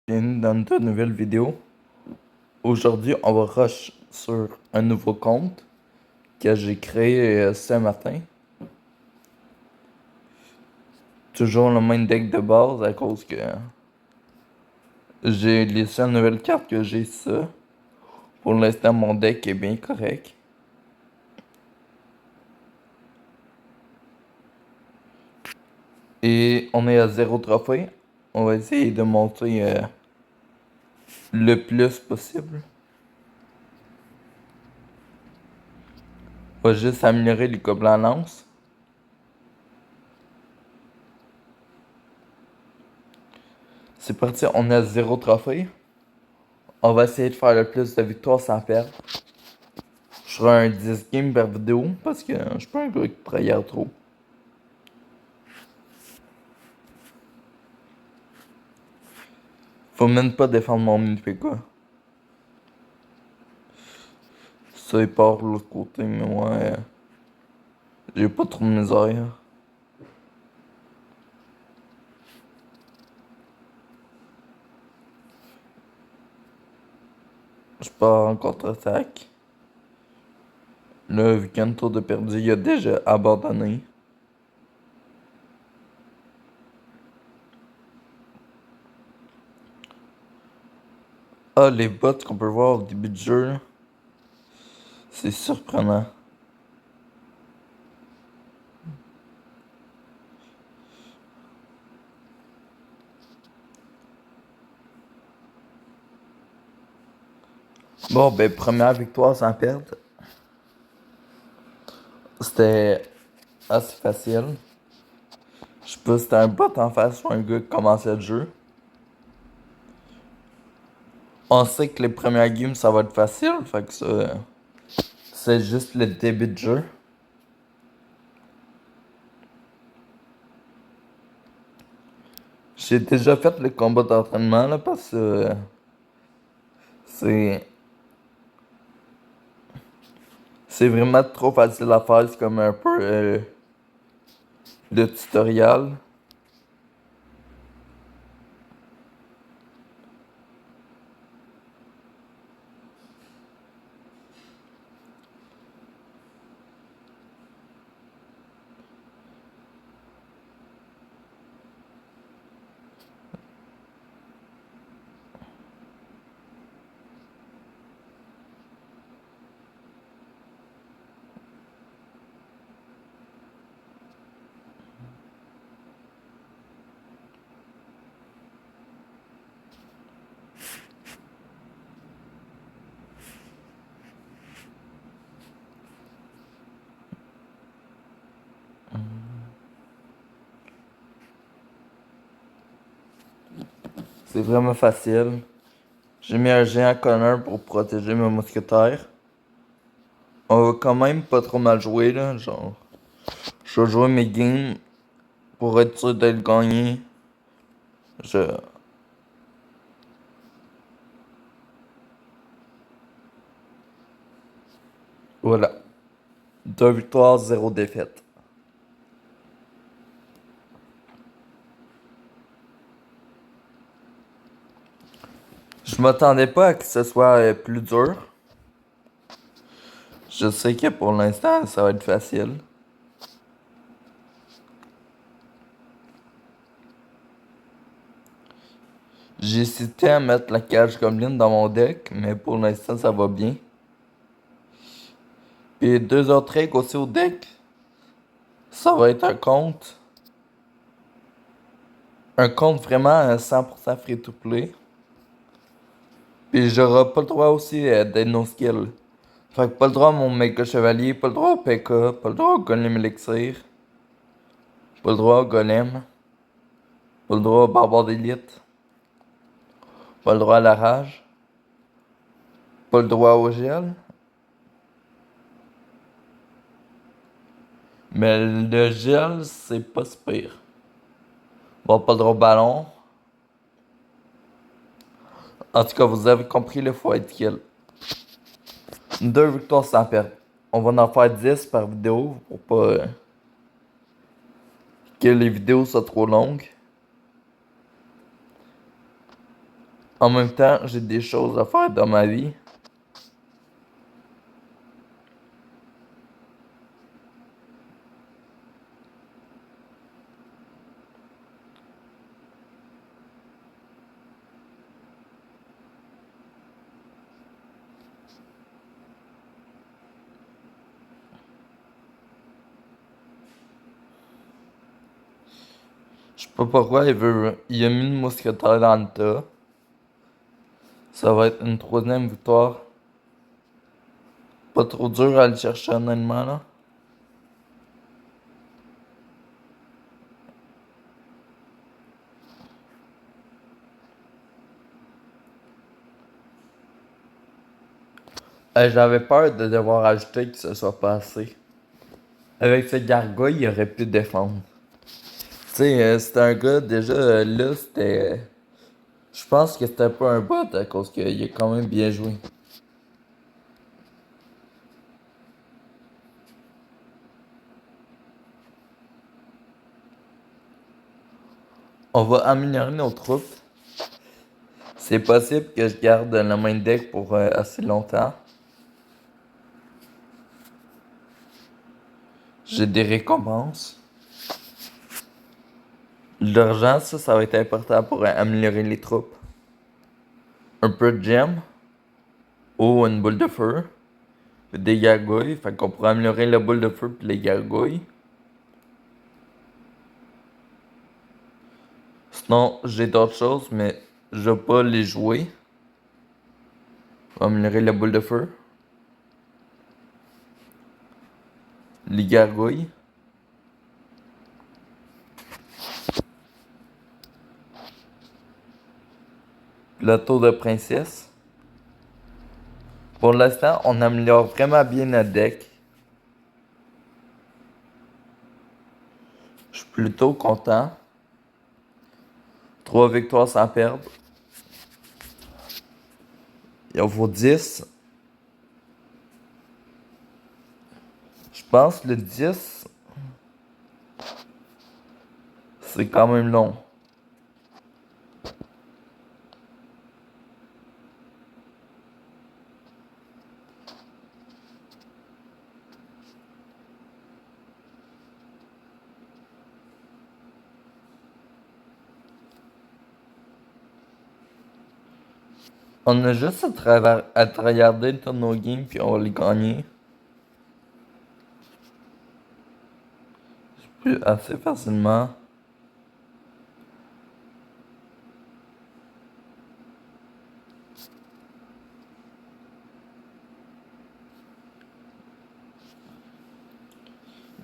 Bienvenue dans une nouvelle vidéo. Aujourd'hui, on va rush sur un nouveau compte que j'ai créé ce matin. Toujours le même deck de base à cause que j'ai les seules nouvelles cartes que j'ai ça. Pour l'instant, mon deck est bien correct. Et on est à 0 trophée. On va essayer de monter le plus possible. On va juste améliorer les gobelins lance. C'est parti, on est à 0 trophée. On va essayer de faire le plus de victoires sans perdre. Je ferai un 10 games par vidéo parce que je suis pas un gars qui travaille trop. Faut même pas défendre mon mini quoi. Ça il part de l'autre côté, mais moi j'ai pas trop de misère. Je pars en contre-attaque. Là, vu qu'un tour de perdu, il a déjà abandonné. Ah, les bots qu'on peut voir au début du jeu, là, c'est surprenant. Bon, ben, première victoire sans perdre. C'était assez facile. Je sais pas si c'était un bot en face ou un gars qui commençait le jeu. On sait que les premières games ça va être facile, fait que ça, c'est juste le début de jeu. J'ai déjà fait le combat d'entraînement là parce que c'est c'est vraiment trop facile à faire, c'est comme un peu le tutoriel. C'est vraiment facile. J'ai mis un géant Connor pour protéger mes mousquetaires. On va quand même pas trop mal jouer là, genre. Je vais jouer mes games pour être sûr de le gagner. Je. Voilà. 2 victoires, 0 défaite. Je m'attendais pas à que ce soit plus dur. Je sais que pour l'instant, ça va être facile. J'ai hésité à mettre la cage Goblin dans mon deck, mais pour l'instant, ça va bien. Puis deux autres règles aussi au deck. Ça va être un compte. Un compte vraiment à 100% free to play. Puis j'aurai pas le droit aussi d'être no skill. Fait que pas le droit à mon méga chevalier, pas le droit au P.K., pas le droit au golem élixir, pas le droit au golem, pas le droit au barbare d'élite, pas le droit à la rage, pas le droit au gel. Mais le gel, c'est pas si pire. Bon, pas le droit au ballon. En tout cas, vous avez compris le fight kill. 2 victoires sans perdre. On va en faire 10 par vidéo pour pas que les vidéos soient trop longues. En même temps, j'ai des choses à faire dans ma vie. Je sais pas pourquoi il a mis une mousquetaire dans le tas. Ça va être une troisième victoire. Pas trop dur à aller chercher honnêtement là. J'avais peur de devoir ajouter que ce soit pas assez. Avec ce gargouille, il aurait pu défendre. Tu sais, c'était un gars, déjà, là, c'était. Je pense que c'était pas un bot à cause qu'il a quand même bien joué. On va améliorer nos troupes. C'est possible que je garde la main deck pour assez longtemps. J'ai des récompenses. L'argent, ça va être important pour améliorer les troupes. Un peu de gemme. Ou une boule de feu. Des gargouilles. Fait qu'on pourra améliorer la boule de feu puis les gargouilles. Sinon, j'ai d'autres choses, mais je vais pas les jouer. On va améliorer la boule de feu. Les gargouilles. La tour de princesse. Pour l'instant, on améliore vraiment bien notre deck. Je suis plutôt content. 3 victoires sans perdre. Il en faut 10. Je pense que le 10, c'est quand même long. On a juste à regarder tous nos games puis on va les gagner. Plus assez facilement.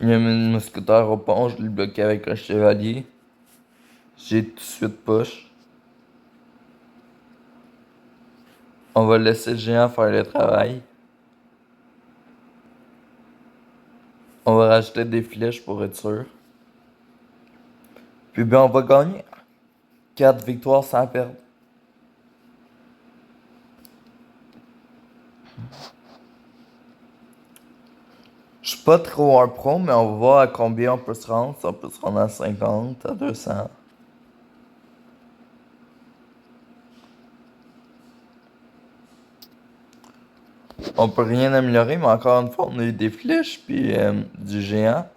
Il y a mis une mousquetaire au pont, je l'ai bloqué avec un chevalier. J'ai tout de suite push. On va laisser le géant faire le travail. On va rajouter des flèches pour être sûr. Puis ben on va gagner 4 victoires sans perdre. Je suis pas trop un pro, mais on va voir à combien on peut se rendre. Si on peut se rendre à 50, à 200. On peut rien améliorer, mais encore une fois, on a eu des flèches puis du géant.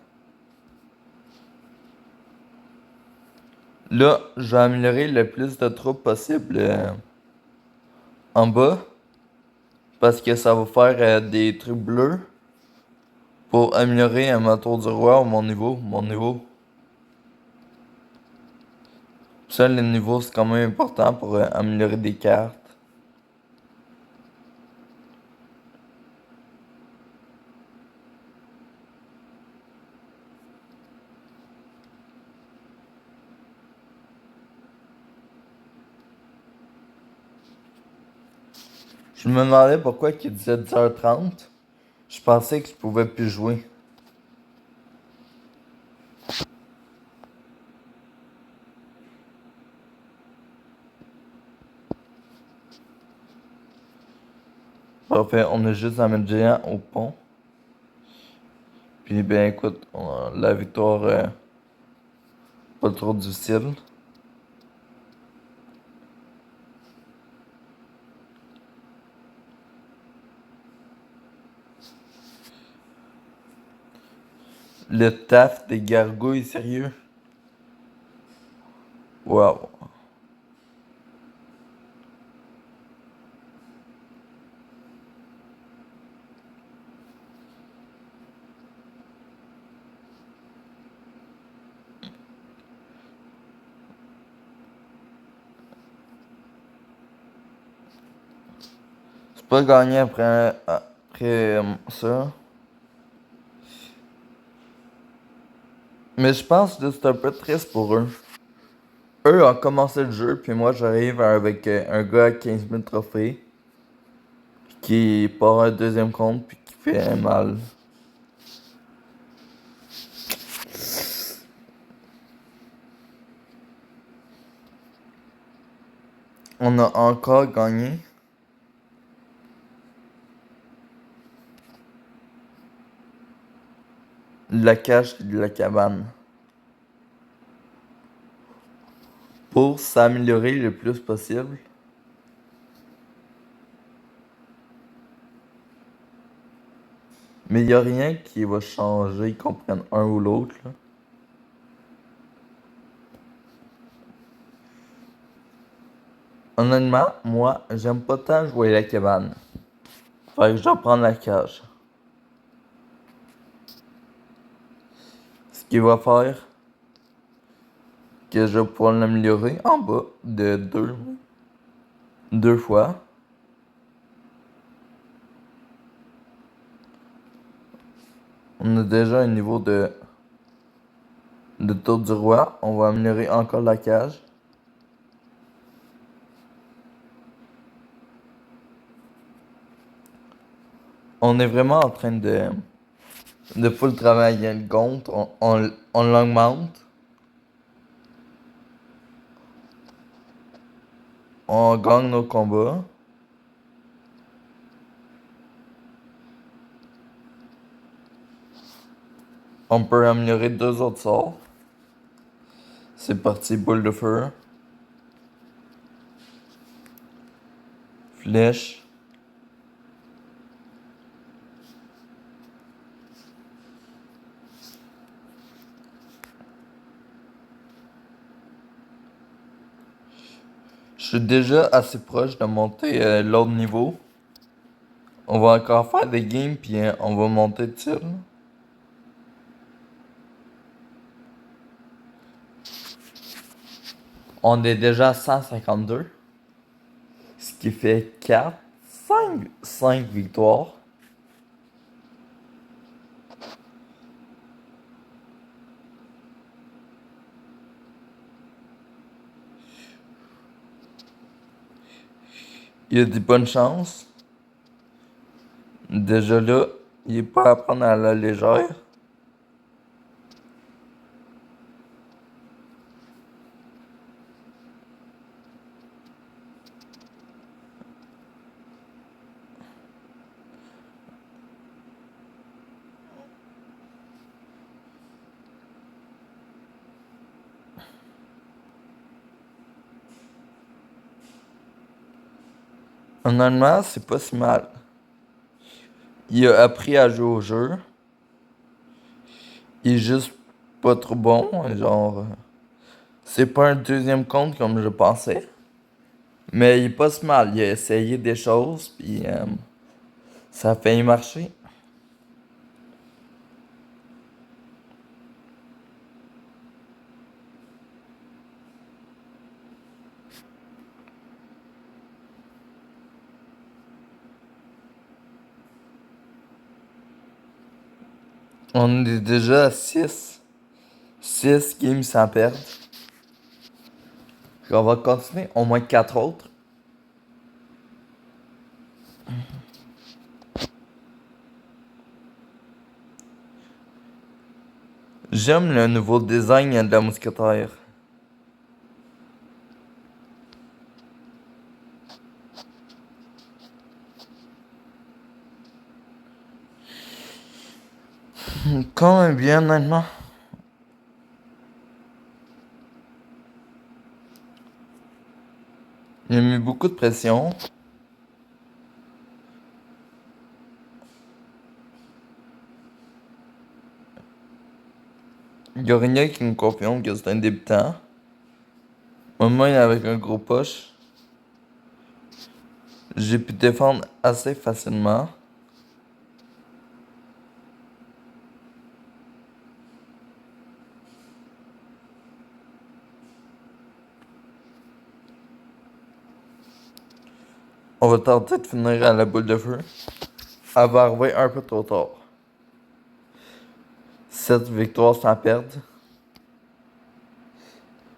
Là, je vais améliorer le plus de troupes possible en bas. Parce que ça va faire des trucs bleus. Pour améliorer ma tour du roi ou mon niveau. Mon niveau. Ça, le niveau, c'est quand même important pour améliorer des cartes. Je me demandais pourquoi il disait 10h30. Je pensais que je pouvais plus jouer. Parfait, on a juste à mettre géant au pont. Puis ben écoute, la victoire pas trop difficile. Le taf des gargouilles, sérieux? Wow. C'est pas gagné après ça. Mais je pense que c'est un peu triste pour eux. Eux ont commencé le jeu, puis moi j'arrive avec un gars à 15 000 trophées qui part un deuxième compte puis qui fait mal. On a encore gagné la cache de la cabane pour s'améliorer le plus possible. Mais il a rien qui va changer qu'on prenne un ou l'autre, là. Honnêtement, moi, j'aime pas tant jouer la cabane. Fait que je dois prendre la cage. Ce qui va faire que je vais pouvoir l'améliorer en bas de deux fois. On a déjà un niveau de tour du roi. On va améliorer encore la cage. On est vraiment en train de full travailler le compte. On l'augmente. On gagne nos combats. On peut améliorer deux autres sorts. C'est parti, boule de feu. Flèche. Je suis déjà assez proche de monter l'autre niveau. On va encore faire des games puis on va monter de tir. On est déjà à 152. Ce qui fait 4, 5 victoires. Il y a des bonnes chances. Déjà là, il est pas à prendre à la légère. Honnêtement, c'est pas si mal. Il a appris à jouer au jeu. Il est juste pas trop bon. Genre, c'est pas un deuxième compte comme je pensais. Mais il est pas si mal. Il a essayé des choses, puis ça a failli marcher. On est déjà à 6 games sans perdre. Puis on va continuer au moins 4 autres. J'aime le nouveau design de la mousquetaire. Quand même bien, honnêtement. Il a mis beaucoup de pression. Y'a rien qui me confirme que c'est un débutant. Moi, avec un gros push, j'ai pu défendre assez facilement. On va tenter de finir à la boule de feu. Elle va arriver un peu trop tard. 7 victoires sans perdre.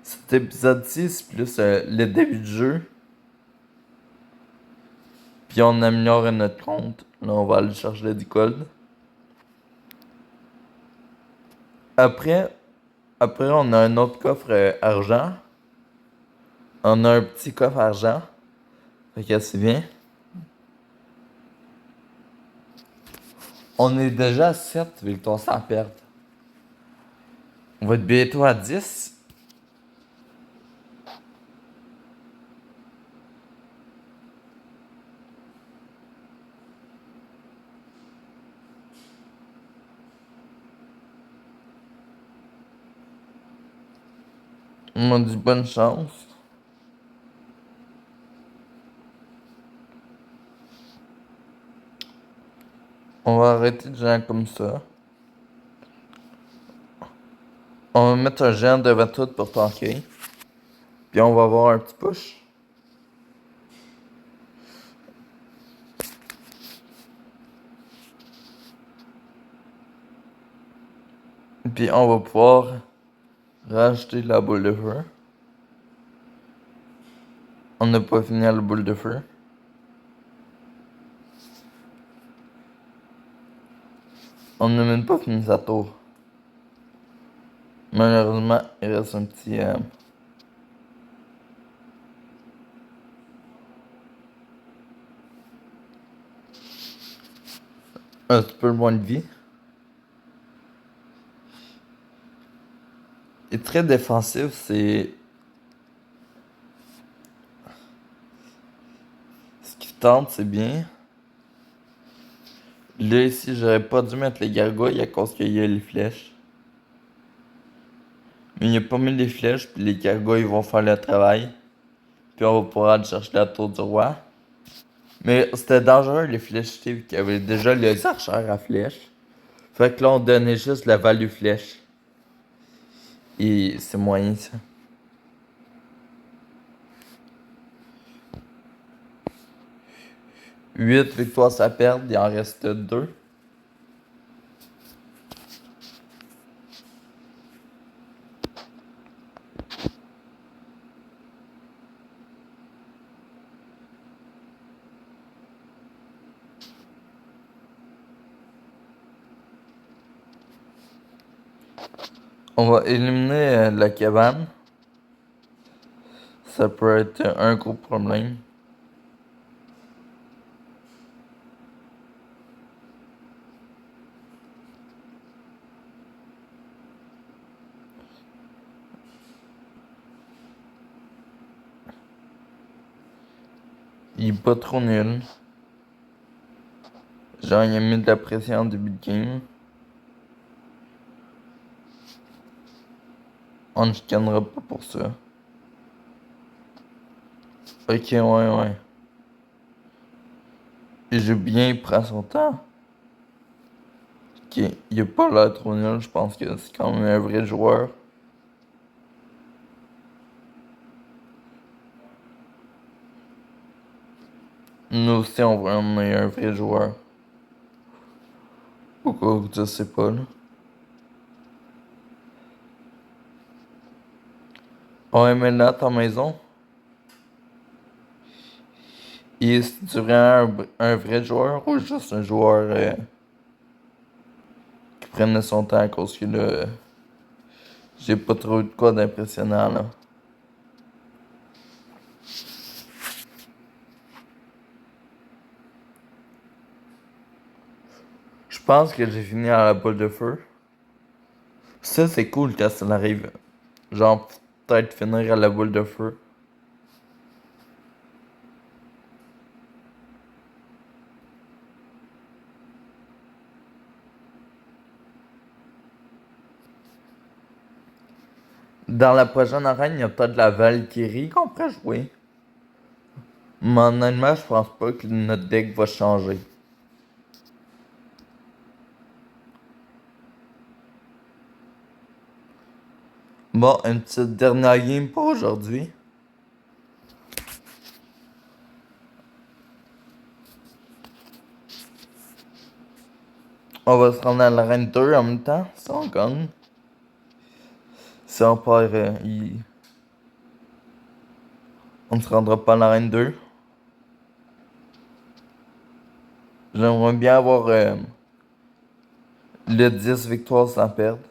Cet épisode-ci, c'est plus le début du jeu. Puis on améliore notre compte. Là, on va aller chercher du gold. Après, on a un autre coffre argent. On a un petit coffre argent. Fait que c'est bien. On est déjà à 7 victoires sans perdre. On va être bientôt à 10. On m'a dit bonne chance. On va arrêter de géant comme ça. On va mettre un géant devant tout pour tanker. Puis on va avoir un petit push. Puis on va pouvoir rajouter la boule de feu. On n'a pas fini la boule de feu. On n'a même pas fini sa tour. Malheureusement, il reste un petit... un petit peu moins de vie. Il est très défensif, c'est... Ce qu'il tente, c'est bien. Là, ici, j'aurais pas dû mettre les gargouilles à cause qu'il y a les flèches. Mais il n'y a pas mis les flèches, puis les gargouilles vont faire le travail. Puis on va pouvoir aller chercher la tour du roi. Mais c'était dangereux, les flèches, vu qu'il y avait déjà les archères à flèches. Fait que là, on donnait juste la value flèche. Et c'est moyen, ça. 8 victoires à perdre, il en reste 2. On va éliminer la cabane. Ça peut être un gros problème. Il est pas trop nul. Genre, il a mis de la pression en début de game. On ne chicanera pas pour ça. Ok, ouais. Il joue bien, il prend son temps. Ok, il a pas l'air trop nul, je pense que c'est quand même un vrai joueur. Nous aussi, on est un vrai joueur. Pourquoi, je sais pas, là. Ouais, mais là, ta maison, est-tu vraiment un vrai joueur ou juste un joueur qui prenait son temps à cause que là, j'ai pas trouvé de quoi d'impressionnant, là. Je pense que j'ai fini à la boule de feu. Ça, c'est cool quand ça arrive. Genre, peut-être finir à la boule de feu. Dans la prochaine arène, il y a peut-être la Valkyrie qu'on pourrait jouer. Mais honnêtement, je pense pas que notre deck va changer. Bon, une petite dernière game pour aujourd'hui. On va se rendre à l'arène 2 en même temps, si on gagne. Si on perd, on ne se rendra pas à l'arène 2. J'aimerais bien avoir le 10 victoires sans perdre.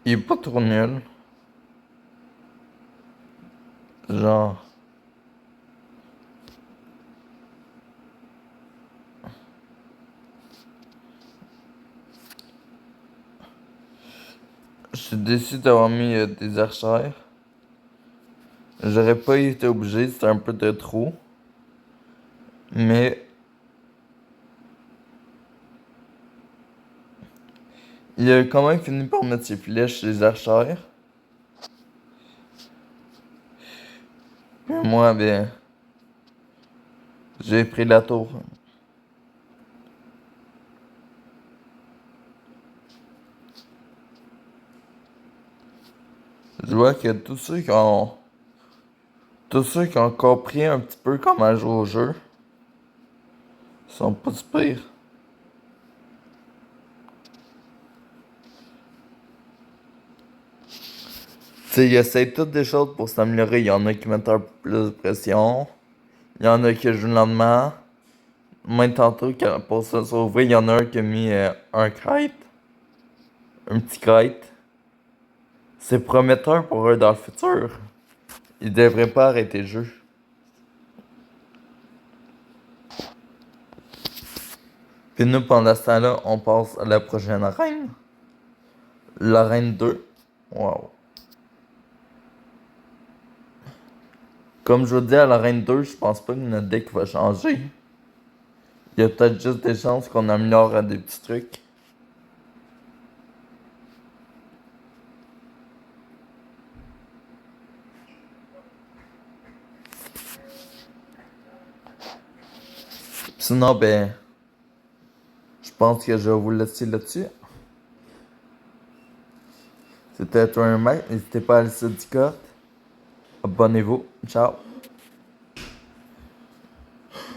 Il est pas trop nul. Genre. Je suis déçu d'avoir mis des archères. J'aurais pas été obligé, c'était un peu de trop. Mais il a quand même fini par mettre ses flèches, les archères. Puis moi, ben, j'ai pris la tour. Je vois que tous ceux qui ont compris un petit peu comment jouer au jeu sont pas si pires. Tu sais, ils essayent toutes des choses pour s'améliorer. Il y en a qui mettent un peu plus de pression. Il y en a qui jouent lentement. Même tantôt, pour se sauver, il y en a un qui a mis un kite. Un petit kite. C'est prometteur pour eux dans le futur. Ils devraient pas arrêter le jeu. Puis nous, pendant ce temps-là, on passe à la prochaine arène. L'arène 2. Wow. Comme je vous dis, à l'arène 2, je pense pas que notre deck va changer. Il y a peut-être juste des chances qu'on améliore à des petits trucs. Sinon, ben, je pense que je vais vous laisser là-dessus. C'était Tournament Max. N'hésitez pas à aller sur Discord. Abonnez-vous. Ciao.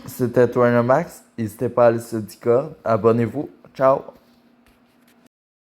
C'était Tournament Max. N'hésitez pas à aller sur Discord. Abonnez-vous. Ciao.